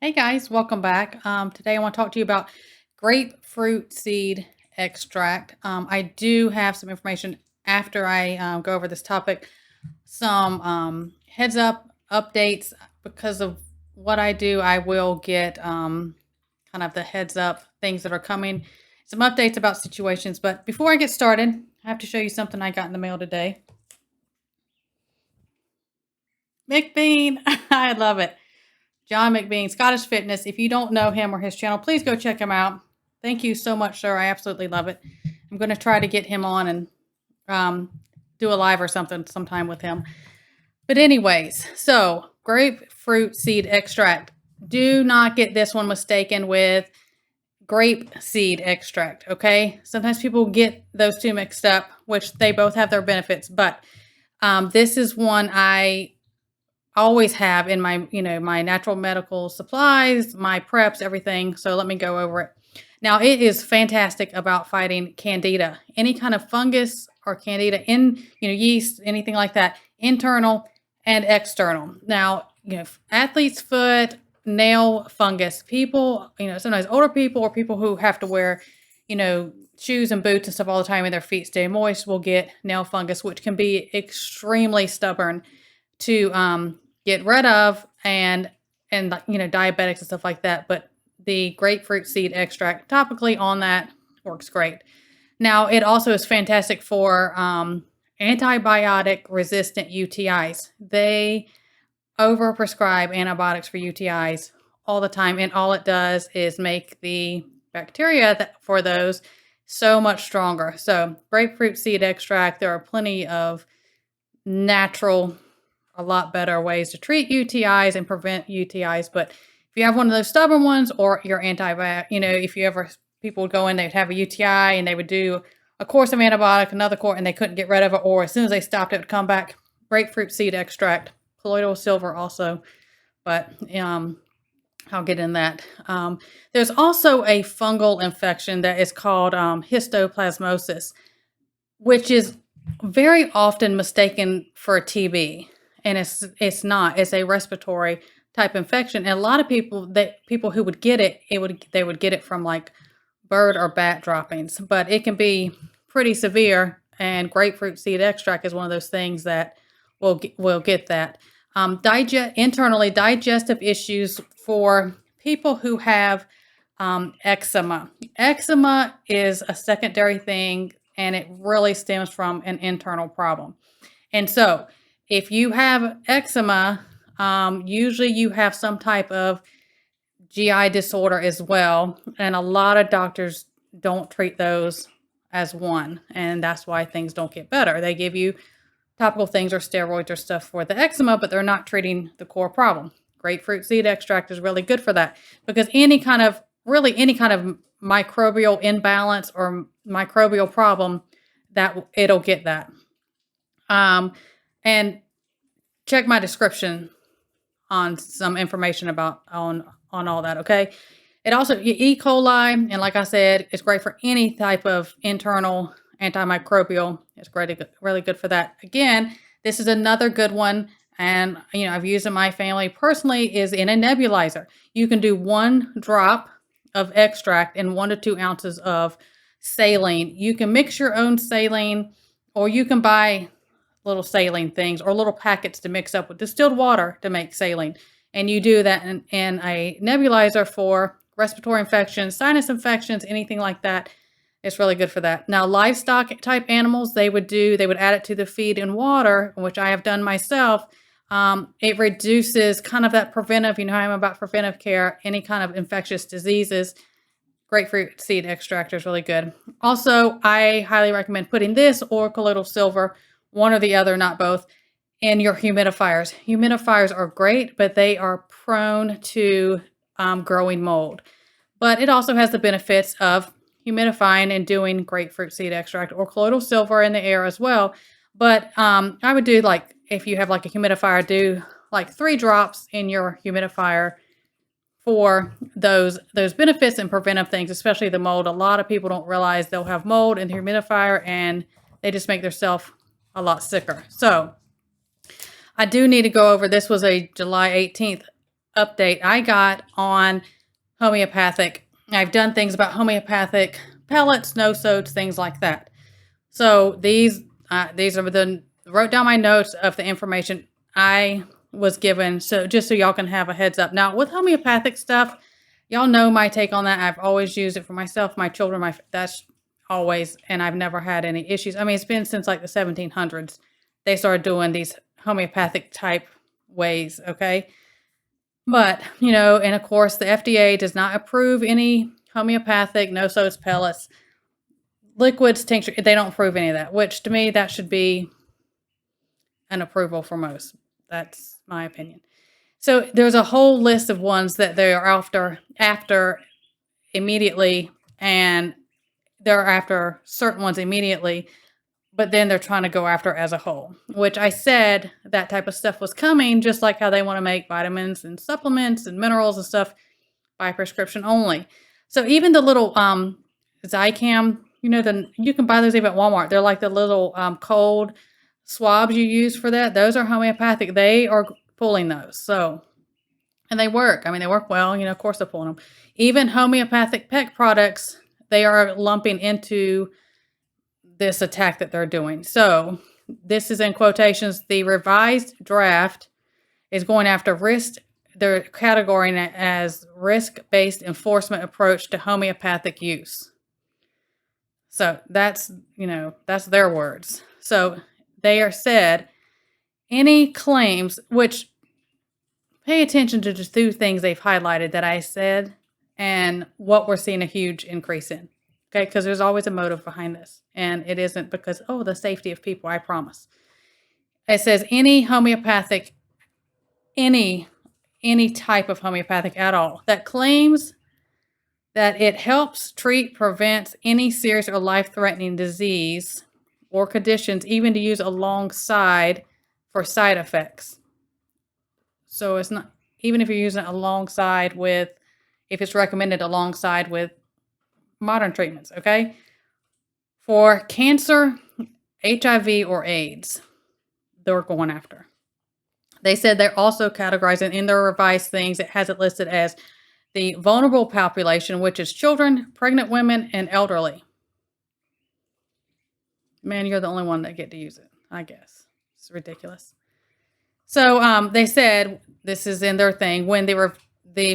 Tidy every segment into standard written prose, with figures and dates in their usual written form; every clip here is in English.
Hey guys, welcome back. Today I want to talk to you about grapefruit seed extract. I do have some information after I go over this topic, some heads up updates because of what I do. I will get kind of the heads up things that are coming, some updates about situations. But before I get started, I have to show you something I got in the mail today. McBean, I love it. John McBean, Scottish Fitness. If you don't know him or his channel, please go check him out. Thank you so much, sir. I absolutely love it. I'm going to try to get him on and do a live or something sometime with him. But anyways, so grapefruit seed extract. Do not get this one mistaken with grape seed extract, okay? Sometimes people get those two mixed up, which they both have their benefits, but this is one I always have in my, my natural medical supplies, my preps, everything. So let me go over it. Now, it is fantastic about fighting candida, any kind of fungus or candida in, yeast, anything like that, internal and external. Now, athlete's foot, nail fungus, people, sometimes older people or people who have to wear, shoes and boots and stuff all the time and their feet stay moist will get nail fungus, which can be extremely stubborn to get rid of and diabetics and stuff like that. But the grapefruit seed extract topically on that works great. Now it also is fantastic for antibiotic resistant UTIs. They overprescribe antibiotics for UTIs all the time, and all it does is make the bacteria for those so much stronger. So grapefruit seed extract, there are plenty of natural, a lot better ways to treat UTIs and prevent UTIs. But if you have one of those stubborn ones or you're antibiotic, if you ever, people would go in, they'd have a UTI and they would do a course of antibiotic, another course, and they couldn't get rid of it. Or as soon as they stopped, it would come back. Grapefruit seed extract, colloidal silver also, but I'll get in that. There's also a fungal infection that is called histoplasmosis, which is very often mistaken for TB, and it's not. It's a respiratory type infection, and a lot of people people who would get it, they would get it from like bird or bat droppings, but it can be pretty severe. And grapefruit seed extract is one of those things that will get that. Internally digestive issues for people who have eczema. Eczema is a secondary thing, and it really stems from an internal problem. And so if you have eczema, usually you have some type of GI disorder as well. And a lot of doctors don't treat those as one. And that's why things don't get better. They give you topical things or steroids or stuff for the eczema, but they're not treating the core problem. Grapefruit seed extract is really good for that, because any kind of microbial imbalance or microbial problem, that it'll get that. And check my description on some information about on all that. Okay. It also E. coli, and like I said, it's great for any type of internal antimicrobial. It's great, really good for that. Again, this is another good one, and I've used in my family personally, is in a nebulizer. You can do 1 drop of extract and 1 to 2 ounces of saline. You can mix your own saline, or you can buy little saline things or little packets to mix up with distilled water to make saline. And you do that in a nebulizer for respiratory infections, sinus infections, anything like that. It's really good for that. Now, livestock type animals, they would add it to the feed and water, which I have done myself. It reduces kind of that preventive, how I'm about preventive care, any kind of infectious diseases. Grapefruit seed extract is really good. Also, I highly recommend putting this or colloidal silver, one or the other, not both, in your humidifiers. Humidifiers are great, but they are prone to growing mold. But it also has the benefits of humidifying and doing grapefruit seed extract or colloidal silver in the air as well. But I would do, like, if you have like a humidifier, do like 3 drops in your humidifier for those benefits and preventive things, especially the mold. A lot of people don't realize they'll have mold in the humidifier, and they just make themselves a lot sicker. So I do need to go over, this was a July 18th update I got on homeopathic. I've done things about homeopathic pellets, no-sodes, things like that. So these are wrote down my notes of the information I was given. So just so y'all can have a heads up. Now with homeopathic stuff, y'all know my take on that. I've always used it for myself, my children, that's always, and I've never had any issues. I mean, it's been since like the 1700s. They started doing these homeopathic type ways, okay? But, and of course the FDA does not approve any homeopathic, no-sodes, pellets, liquids, tincture. They don't approve any of that, which to me, that should be an approval for most. That's my opinion. So there's a whole list of ones that they are after immediately, and they're after certain ones immediately, but then they're trying to go after as a whole, which I said that type of stuff was coming, just like how they want to make vitamins and supplements and minerals and stuff by prescription only. So even the little Zicam, you can buy those even at Walmart. They're like the little cold swabs you use for that. Those are homeopathic. They are pulling those. So, and they work. I mean, they work well. Of course they're pulling them. Even homeopathic pet products, they are lumping into this attack that they're doing. So this is in quotations. The revised draft is going after they're categorizing it as risk-based enforcement approach to homeopathic use. So that's their words. So they are said, any claims, which pay attention to just 2 things they've highlighted that I said and what we're seeing a huge increase in. Okay, because there's always a motive behind this. And it isn't because, the safety of people, I promise. It says any homeopathic, any type of homeopathic at all that claims that it helps treat, prevents any serious or life-threatening disease or conditions, even to use alongside for side effects. So it's not, even if you're using it alongside with, if it's recommended alongside with modern treatments, okay? For cancer, HIV, or AIDS, they're going after. They said they're also categorizing in their revised things. It has it listed as the vulnerable population, which is children, pregnant women, and elderly. Man, you're the only one that get to use it, I guess. It's ridiculous. So they said, this is in their thing, when the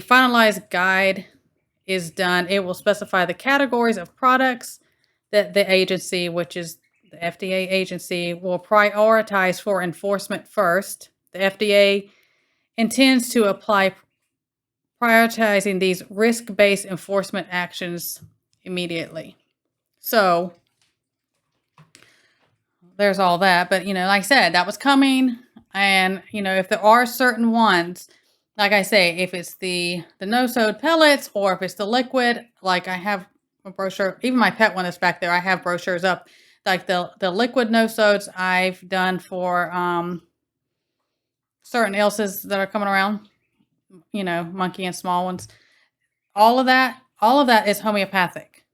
finalized guide is done, it will specify the categories of products that the agency, which is the FDA agency, will prioritize for enforcement first. The FDA intends to apply prioritizing these risk-based enforcement actions immediately. So there's all that. But, like I said, that was coming. And, if there are certain ones, like I say, if it's the no-sode pellets or if it's the liquid, like I have a brochure, even my pet one is back there. I have brochures up, like the liquid no-sodes I've done for certain illnesses that are coming around, monkey and small ones. All of that is homeopathic.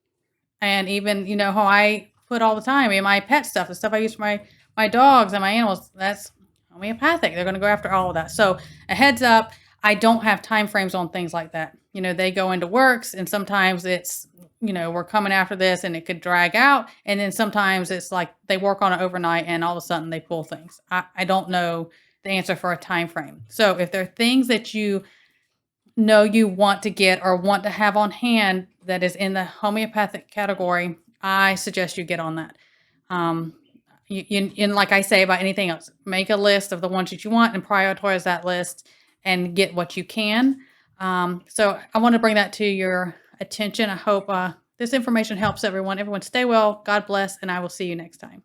And even, how I put all the time in my pet stuff, the stuff I use for my dogs and my animals, that's homeopathic. They're going to go after all of that. So a heads up, I don't have time frames on things like that. They go into works, and sometimes it's, we're coming after this and it could drag out. And then sometimes it's like they work on it overnight and all of a sudden they pull things. I don't know the answer for a time frame. So if there are things that you want to get or want to have on hand that is in the homeopathic category, I suggest you get on that. And like I say about anything else, make a list of the ones that you want and prioritize that list and get what you can. So I want to bring that to your attention. I hope this information helps everyone. Everyone stay well. God bless, and I will see you next time.